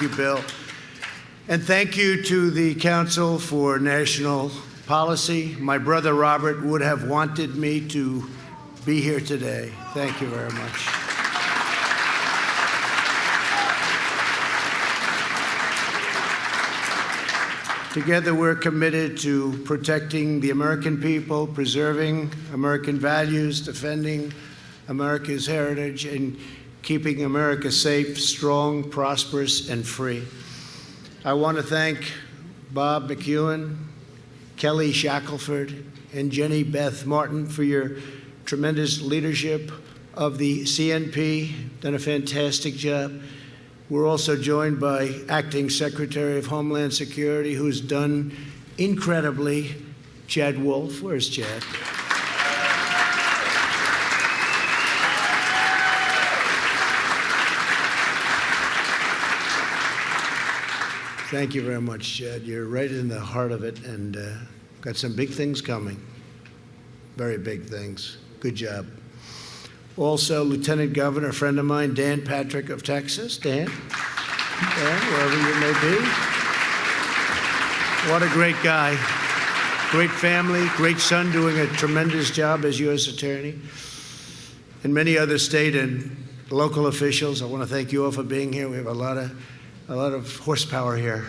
you, Bill. And thank you to the Council for National Policy. My brother Robert would have wanted me to be here today. Thank you very much. Together, we're committed to protecting the American people, preserving American values, defending America's heritage, and keeping America safe, strong, prosperous, and free. I want to thank Bob McEwen, Kelly Shackelford, and Jenny Beth Martin for your tremendous leadership of the CNP. Done a fantastic job. We're also joined by Acting Secretary of Homeland Security, who's done incredibly, Chad Wolf. Where's Chad? Thank you very much, Chad. You're right in the heart of it, and got some big things coming. Very big things. Good job. Also, Lieutenant Governor, a friend of mine, Dan Patrick of Texas. Dan, wherever you may be. What a great guy. Great family, great son, doing a tremendous job as U.S. Attorney. And many other state and local officials. I want to thank you all for being here. We have a lot of horsepower here.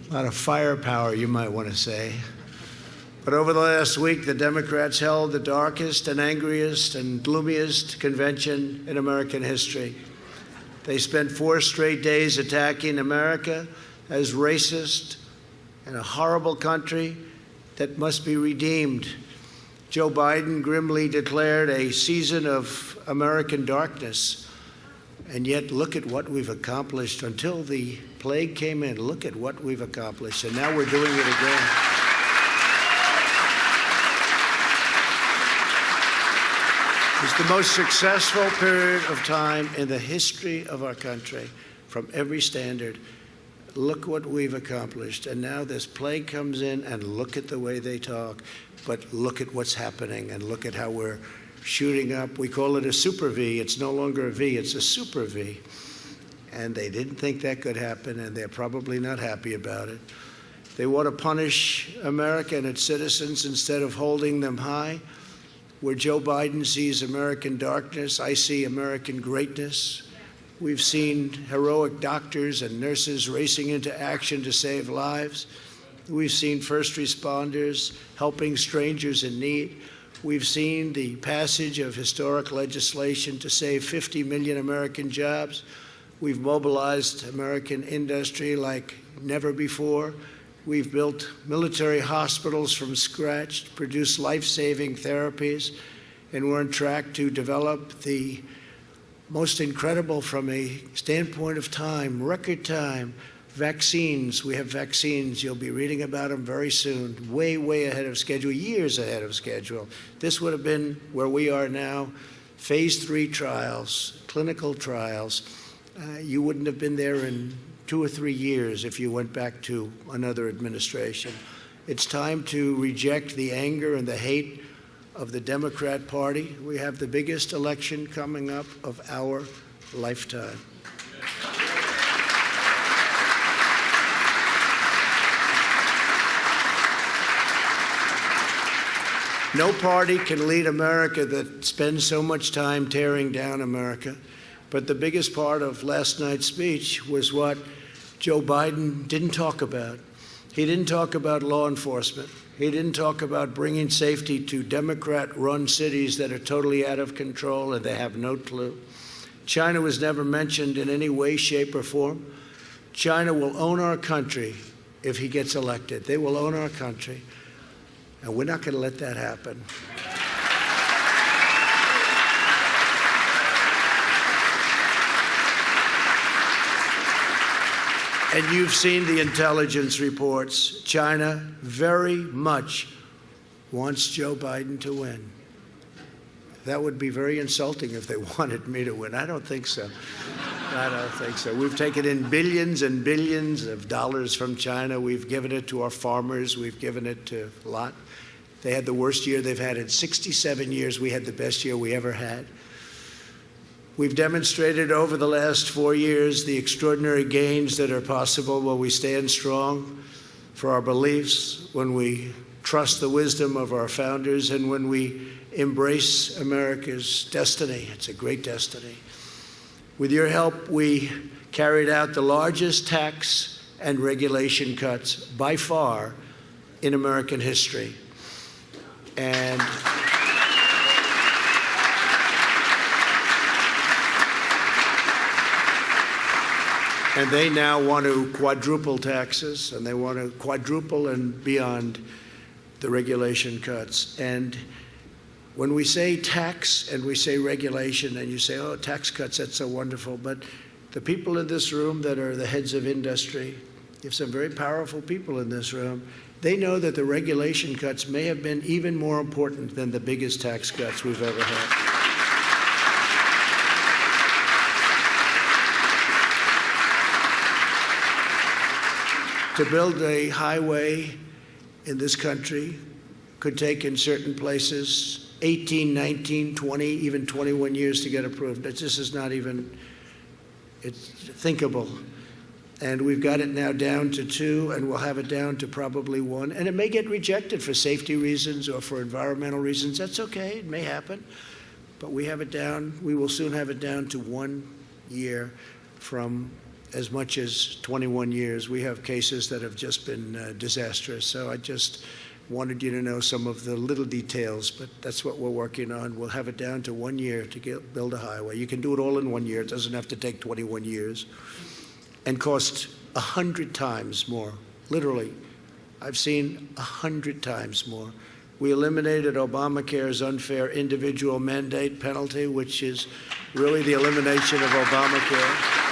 A lot of firepower, you might want to say. But over the last week, the Democrats held the darkest and angriest and gloomiest convention in American history. They spent 4 straight days attacking America as racist and a horrible country that must be redeemed. Joe Biden grimly declared a season of American darkness. And yet, look at what we've accomplished. Until the plague came in, look at what we've accomplished. And now we're doing it again. It's the most successful period of time in the history of our country from every standard. Look what we've accomplished. And now this plague comes in, and look at the way they talk. But look at what's happening, and look at how we're shooting up. We call it a super V. It's no longer a V, it's a super V. And they didn't think that could happen, and they're probably not happy about it. They want to punish America and its citizens instead of holding them high. Where Joe Biden sees American darkness, I see American greatness. We've seen heroic doctors and nurses racing into action to save lives. We've seen first responders helping strangers in need. We've seen the passage of historic legislation to save 50 million American jobs. We've mobilized American industry like never before. We've built military hospitals from scratch to produce life-saving therapies, and we're on track to develop the most incredible, from a standpoint of time, record time, vaccines. We have vaccines. You'll be reading about them very soon, way, way ahead of schedule, years ahead of schedule. This would have been where we are now, phase 3 trials, clinical trials. You wouldn't have been there in 2 or 3 years if you went back to another administration. It's time to reject the anger and the hate of the Democrat Party. We have the biggest election coming up of our lifetime. No party can lead America that spends so much time tearing down America. But the biggest part of last night's speech was what Joe Biden didn't talk about. He didn't talk about law enforcement. He didn't talk about bringing safety to Democrat-run cities that are totally out of control and they have no clue. China was never mentioned in any way, shape, or form. China will own our country if he gets elected. They will own our country. And we're not going to let that happen. And you've seen the intelligence reports. China very much wants Joe Biden to win. That would be very insulting if they wanted me to win. I don't think so. I don't think so. We've taken in billions and billions of dollars from China. We've given it to our farmers. We've given it to a lot. They had the worst year they've had in 67 years. We had the best year we ever had. We've demonstrated over the last 4 years the extraordinary gains that are possible when we stand strong for our beliefs, when we trust the wisdom of our founders, and when we embrace America's destiny. It's a great destiny. With your help, we carried out the largest tax and regulation cuts by far in American history. And they now want to quadruple taxes, and they want to quadruple and beyond the regulation cuts. And when we say tax and we say regulation, and you say, oh, tax cuts, that's so wonderful, but the people in this room that are the heads of industry, you have some very powerful people in this room, they know that the regulation cuts may have been even more important than the biggest tax cuts we've ever had. To build a highway in this country could take, in certain places, 18, 19, 20, even 21 years to get approved. This is not even, it's thinkable. And we've got it now down to 2, and we'll have it down to probably 1. And it may get rejected for safety reasons or for environmental reasons. That's okay, it may happen. But we have it down, we will soon have it down to 1 year from as much as 21 years. We have cases that have just been disastrous. So I just wanted you to know some of the little details, but that's what we're working on. We'll have it down to 1 year to build a highway. You can do it all in 1 year. It doesn't have to take 21 years. And cost 100 times more. Literally, I've seen 100 times more. We eliminated Obamacare's unfair individual mandate penalty, which is really the elimination of Obamacare.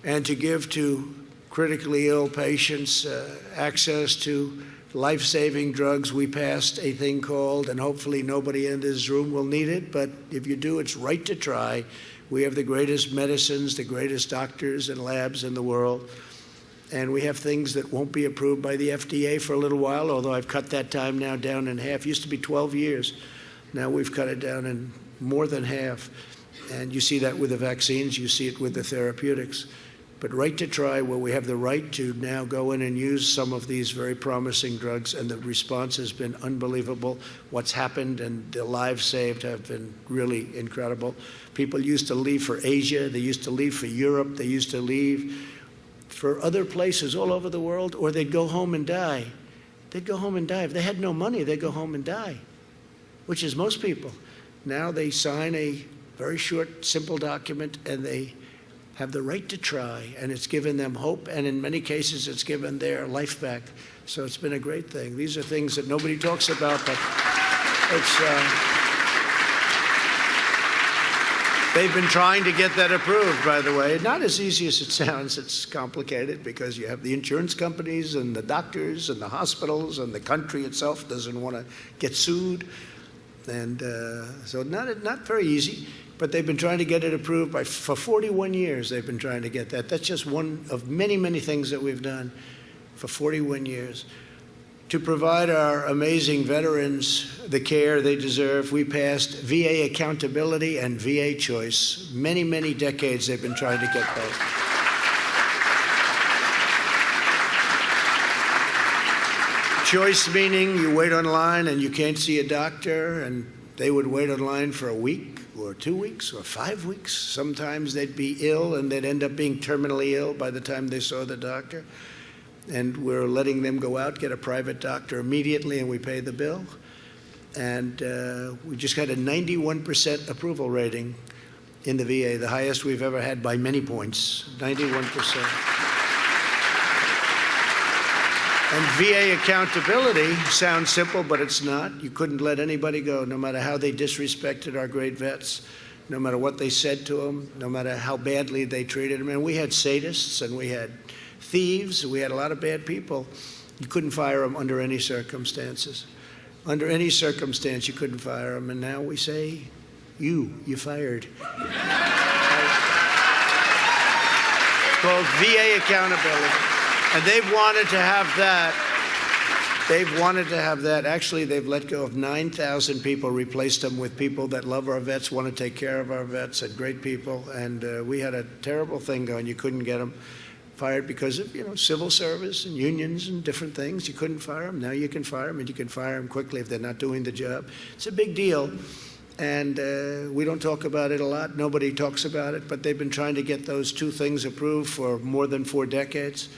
And to give to critically ill patients access to life-saving drugs. We passed a thing called, and hopefully nobody in this room will need it, but if you do, it's right to try. We have the greatest medicines, the greatest doctors and labs in the world, and we have things that won't be approved by the FDA for a little while, although I've cut that time now down in half. It used to be 12 years. Now we've cut it down in more than half. And you see that with the vaccines, you see it with the therapeutics. But right to try, where we have the right to now go in and use some of these very promising drugs, and the response has been unbelievable. What's happened and the lives saved have been really incredible. People used to leave for Asia, they used to leave for Europe, they used to leave for other places all over the world, or they'd go home and die. They'd go home and die. If they had no money, they'd go home and die, which is most people. Now they sign a very short, simple document, and they have the right to try, and it's given them hope, and in many cases it's given their life back. So it's been a great thing. These are things that nobody talks about, but it's, they've been trying to get that approved, by the way. Not as easy as it sounds. It's complicated because you have the insurance companies and the doctors and the hospitals, and the country itself doesn't want to get sued. And so not very easy. But they've been trying to get it approved for 41 years. They've been trying to get that. That's just one of many, many things that we've done for 41 years. To provide our amazing veterans the care they deserve, we passed VA accountability and VA choice. Many, many decades they've been trying to get that. Choice meaning you wait online and you can't see a doctor, and they would wait online for a week, or 2 weeks, or 5 weeks. Sometimes they'd be ill, and they'd end up being terminally ill by the time they saw the doctor. And we're letting them go out, get a private doctor immediately, and we pay the bill. And we just got a 91% approval rating in the VA, the highest we've ever had by many points, 91%. And VA accountability sounds simple, but it's not. You couldn't let anybody go, no matter how they disrespected our great vets, no matter what they said to them, no matter how badly they treated them. And we had sadists, and we had thieves, we had a lot of bad people. You couldn't fire them under any circumstances. Under any circumstance, you couldn't fire them. And now we say, you're fired. Called VA accountability. And they've wanted to have that They've wanted to have that. Actually, they've let go of 9,000 people, replaced them with people that love our vets, want to take care of our vets, and great people. And we had a terrible thing going. You couldn't get them fired because of, civil service and unions and different things. You couldn't fire them. Now you can fire them, and you can fire them quickly if they're not doing the job. It's a big deal. And we don't talk about it a lot. Nobody talks about it. But they've been trying to get those two things approved for more than 4 decades.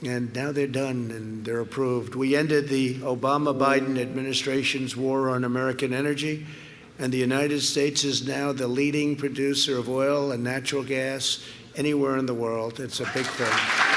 And now they're done and they're approved. We ended the Obama-Biden administration's war on American energy, and the United States is now the leading producer of oil and natural gas anywhere in the world. It's a big thing.